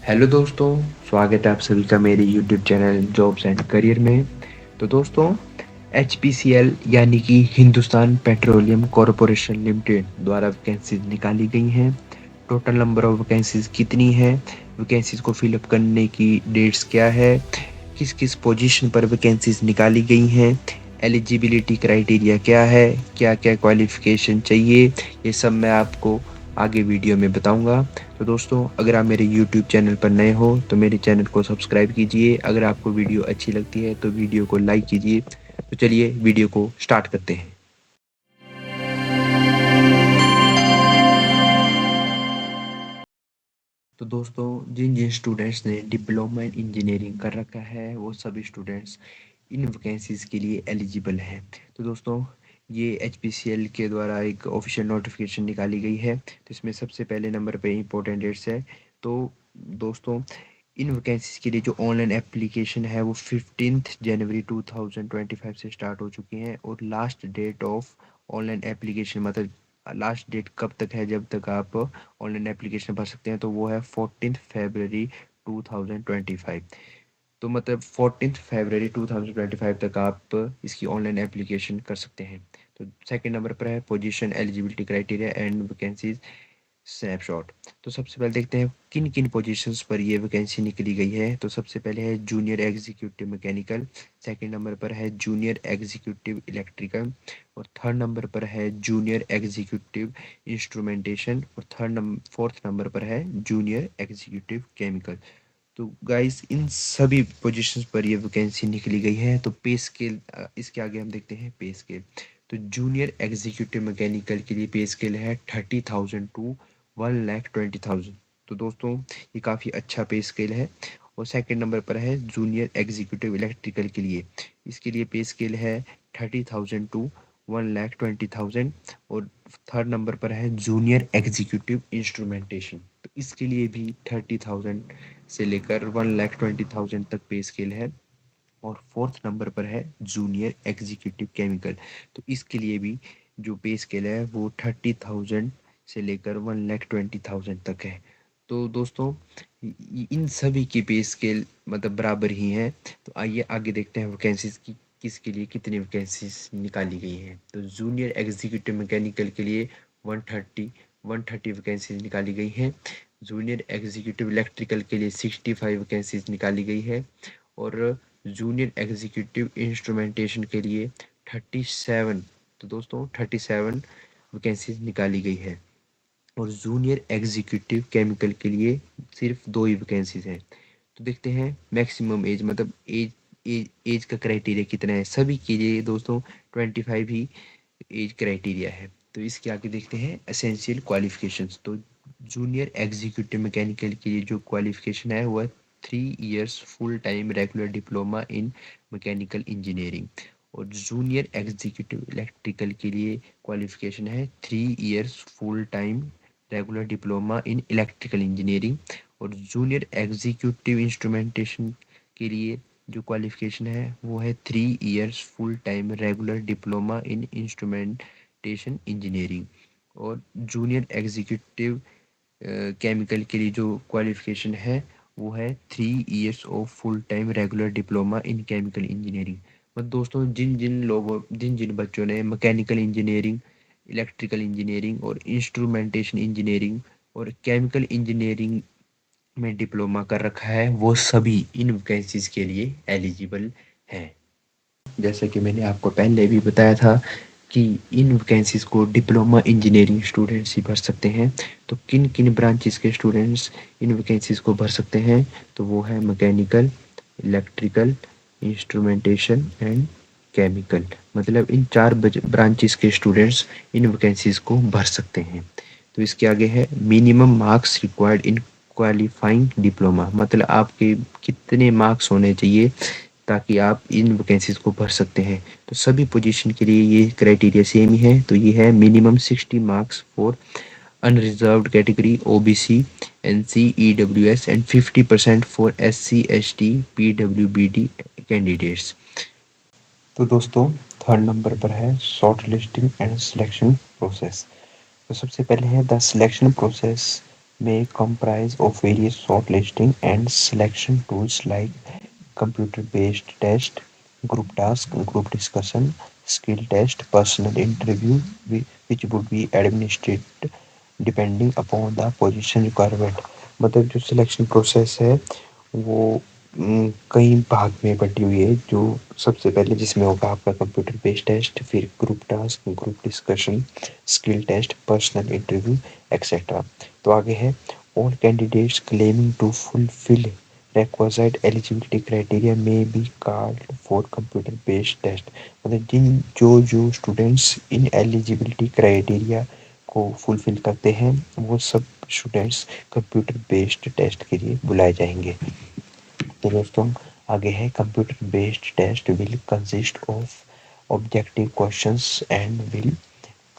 Hello दोस्तों, स्वागत है आप सभी का मेरे YouTube channel jobs and career में। तो दोस्तों, एचपीसीएल यानी कि हिंदुस्तान पेट्रोलियम कॉरपोरेशन लिमिटेड द्वारा वैकेंसीज निकाली गई हैं। टोटल नंबर ऑफ वैकेंसीज कितनी है, वैकेंसीज को फिलअप करने की डेट्स क्या है, किस किस पोजीशन पर वैकेंसीज निकाली गई हैं, एलिजिबिलिटी क्राइटेरिया क्या है, क्या क्या क्वालिफिकेशन चाहिए, ये सब मैं आपको आगे वीडियो में बताऊंगा। तो दोस्तों, अगर आप मेरे YouTube चैनल पर नए हो तो मेरे चैनल को सब्सक्राइब कीजिए। अगर आपको वीडियो अच्छी लगती है तो वीडियो को लाइक कीजिए। तो चलिए वीडियो को स्टार्ट करते हैं। तो दोस्तों, जिन जिन स्टूडेंट्स ने डिप्लोमा इन इंजीनियरिंग कर रखा है वो सभी स्टूडेंट्स इन वैकेंसीज के लिए एलिजिबल हैं। तो दोस्तों, ये एचपीसीएल के द्वारा एक ऑफिशियल नोटिफिकेशन निकाली गई है। तो इसमें सबसे पहले नंबर पे इंपॉर्टेंट डेट्स है। तो दोस्तों, इन वैकेंसीज के लिए जो ऑनलाइन एप्लीकेशन है वो 15 जनवरी 2025 से स्टार्ट हो चुकी हैं। और last date of online application, मतलब लास्ट डेट कब तक है जब तक आप ऑनलाइन एप्लीकेशन भर सकते हैं, तो वो है 14 फरवरी 2025। तो मतलब 14 फरवरी 2025 तक आप इसकी ऑनलाइन एप्लीकेशन कर सकते हैं। तो सेकंड नंबर पर है position eligibility criteria and vacancies snapshot. तो सबसे पहले देखते हैं किन किन पोजीशंस पर ये वैकेंसी निकली गई है। तो सबसे पहले है junior executive mechanical, second number पर है जूनियर एग्जीक्यूटिव इलेक्ट्रिकल, और थर्ड नंबर पर है जूनियर एग्जीक्यूटिव इंस्ट्रूमेंटेशन, और फोर्थ नंबर पर है जूनियर एग्जीक्यूटिव केमिकल। तो गाइस, इन सभी पोजीशंस पर ये वैकेंसी निकली गई है। तो पे स्केल, इसके आगे हम देखते हैं पे स्केल। तो जूनियर एग्जीक्यूटिव मैकेनिकल के लिए पे स्केल है 30,000 टू 1,20,000। तो दोस्तों, ये काफ़ी अच्छा पे स्केल है। और सेकंड नंबर पर है जूनियर एग्जीक्यूटिव इलेक्ट्रिकल के लिए, इसके लिए पे स्केल है 30,000 टू 1,20,000। और थर्ड नंबर पर है जूनियर एग्जीक्यूटिव इंस्ट्रूमेंटेशन, तो इसके लिए भी 30,000 से लेकर 1,20,000 तक पे स्केल है। और फोर्थ नंबर पर है जूनियर एग्जीक्यूटिव केमिकल, तो इसके लिए भी जो पे स्केल है वो 30,000 से लेकर 1,20,000 तक है। तो दोस्तों, इन सभी की पे स्केल मतलब बराबर ही है। तो आइए आगे देखते हैं वैकेंसीज की किसके लिए कितनी वैकेंसीज निकाली गई हैं। तो जूनियर एग्जीक्यूटिव मैकेनिकल के लिए 130 वैकेंसीज निकाली गई हैं। जूनियर एग्जीक्यूटिव इलेक्ट्रिकल के लिए 65 वैकेंसीज निकाली गई है। और जूनियर एग्जीक्यूटिव इंस्ट्रूमेंटेशन के लिए 37, तो दोस्तों 37 वैकेंसीज निकाली गई है। और जूनियर एग्जीक्यूटिव केमिकल के लिए सिर्फ 2 ही वैकेंसीज हैं। तो देखते हैं मैक्सिमम एज, मतलब एज का क्राइटेरिया कितना है। सभी के लिए दोस्तों 25 ही एज क्राइटेरिया है। तो इसके आगे देखते हैं एसेंशियल क्वालिफिकेशंस। तो जूनियर एग्जीक्यूटिव मैकेनिकल के लिए जो क्वालिफिकेशन है वो है 3 years full time regular diploma in mechanical engineering. और जूनियर एग्जीक्यूटिव इलेक्ट्रिकल के लिए क्वालिफिकेशन है 3 years full time regular diploma in electrical engineering. और जूनियर एग्जीक्यूटिव इंस्ट्रूमेंटेशन के लिए जो क्वालिफिकेशन है वो है 3 years full time regular diploma in instrumentation engineering. और जूनियर एग्जीक्यूटिव केमिकल के लिए जो क्वालिफिकेशन है वो है 3 years of full time regular diploma in chemical engineering. मतलब दोस्तों, जिन जिन बच्चों ने मैकेनिकल इंजीनियरिंग, इलेक्ट्रिकल इंजीनियरिंग और इंस्ट्रूमेंटेशन इंजीनियरिंग और केमिकल इंजीनियरिंग में डिप्लोमा कर रखा है वो सभी इन वैकेंसीज के लिए एलिजिबल हैं। जैसा कि मैंने आपको पहले भी बताया था कि इन वैकेंसीज को डिप्लोमा इंजीनियरिंग स्टूडेंट्स ही भर सकते हैं। तो किन किन ब्रांचेस के स्टूडेंट्स इन वैकेंसीज को भर सकते हैं, तो वो है mechanical, electrical, instrumentation and chemical. मतलब इन 4 ब्रांचेस के स्टूडेंट्स इन वैकेंसीज को भर सकते हैं। तो इसके आगे है minimum marks required in qualifying diploma, मतलब आपके कितने मार्क्स होने चाहिए ताकि आप इन वैकेंसीज को भर सकते हैं। तो सभी पोजीशन के लिए ये क्राइटेरिया सेम ही है। तो ये है minimum 60 marks for unreserved category OBC NC EWS and 50% for SC ST PWBD candidates. तो दोस्तों, थर्ड नंबर पर है short listing and selection process. तो सबसे पहले है the selection process may comprise of various shortlisting and selection tools like computer-based test, group task, group discussion, skill test, personal interview, which would be administered depending upon the position requirement. मतलब जो selection process है वो कई भाग में बटी हुई है। जो सबसे पहले जिसमें होगा आपका कंप्यूटर बेस्ड टेस्ट, फिर group task, group discussion, skill test, personal interview etcetera. तो आगे है all candidates claiming to fulfil requisite eligibility criteria may be called for computer based test। मतलब जिन जो स्टूडेंट्स इन एलिजिबिलिटी क्राइटेरिया को fulfil करते हैं वो सब स्टूडेंट्स कंप्यूटर बेस्ड टेस्ट के लिए बुलाए जाएंगे। तो दोस्तों आगे है computer based test will consist of objective questions and will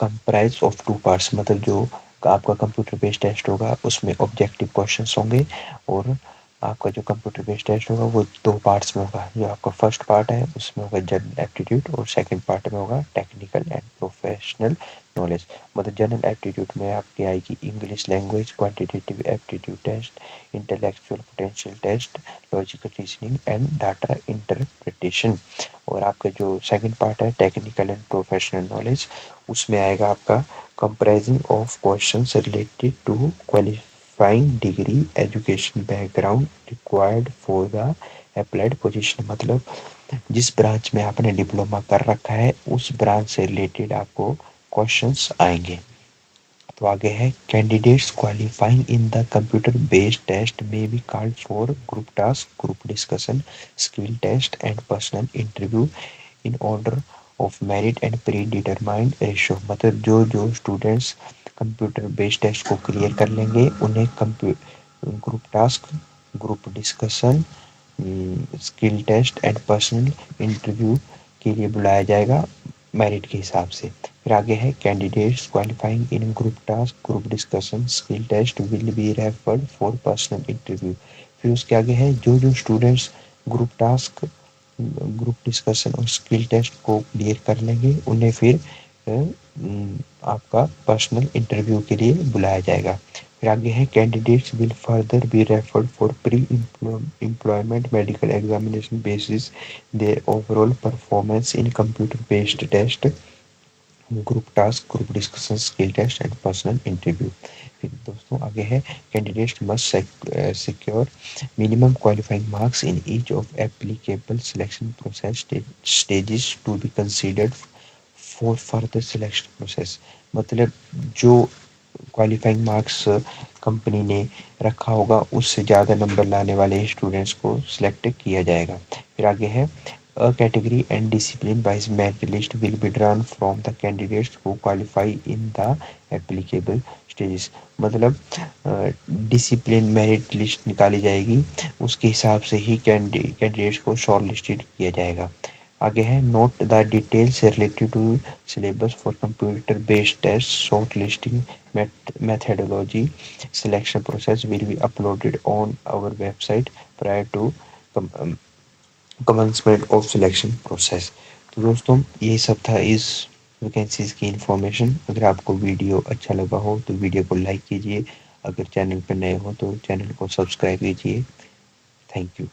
comprise of two parts. मतलब जो आपका कंप्यूटर बेस्ड टेस्ट होगा उसमें ऑब्जेक्टिव क्वेश्चंस होंगे और आपका जो कंप्यूटर बेस्ड टेस्ट होगा वो दो पार्ट्स में होगा। जो आपका फर्स्ट पार्ट है उसमें होगा जनरल एप्टीट्यूड और सेकंड पार्ट में होगा टेक्निकल एंड प्रोफेशनल नॉलेज। मतलब जनरल एप्टीट्यूड में आपकी आएगी English language, quantitative aptitude test, intellectual potential test, logical reasoning and data interpretation. और आपका जो सेकंड पार्ट है टेक्निकल एंड प्रोफेशनल नॉलेज, उसमें आएगा आपका comprising of questions related to qualifying degree, education background required for the applied position. मतलब जिस branch में आपने डिप्लोमा कर रखा है उस ब्रांच से रिलेटेड आपको क्वेश्चंस आएंगे। तो आगे है candidates qualifying in the computer based test में be called for group task, group discussion, skill test and personal interview in order of merit and predetermined ratio. मतलब जो स्टूडेंट्स कंप्यूटर बेस्ड टेस्ट को clear कर लेंगे उन्हें group task, group discussion, skill test and personal interview के लिए बुलाया जाएगा मेरिट के हिसाब से। फिर आगे है candidates qualifying in group task, group discussion, skill test will be referred for personal interview. फिर उसके आगे है जो students group task, group discussion और स्किल टेस्ट को क्लियर कर लेंगे उन्हें फिर आपका पर्सनल इंटरव्यू के लिए बुलाया जाएगा। फिर आगे है candidates will further be referred for pre employment medical examination basis their overall performance in computer based test, group task, group discussion, skill test and personal interview. फिर दोस्तों आगे है candidates must secure minimum qualifying marks in each of applicable selection process stages to be considered for further selection process. मतलब जो qualifying marks company ने रखा होगा उससे ज़्यादा नंबर लाने वाले स्टूडेंट्स को सिलेक्ट किया जाएगा। फिर आगे है a category and discipline wise merit list will be drawn from the candidates who qualify in the applicable stages। मतलब डिसिप्लिन मेरिट लिस्ट निकाली जाएगी उसके हिसाब से ही कैंडिडेट्स को शॉर्ट लिस्टेड किया जाएगा। आगे है note the details related to syllabus for computer based test, short listing methodology, selection process will be uploaded on our website prior to commencement of selection process. तो दोस्तों ये सब था इस वैकेंसीज की इंफॉर्मेशन। अगर आपको वीडियो अच्छा लगा हो तो वीडियो को लाइक कीजिए, अगर चैनल पर नए हो तो चैनल को सब्सक्राइब कीजिए। Thank you.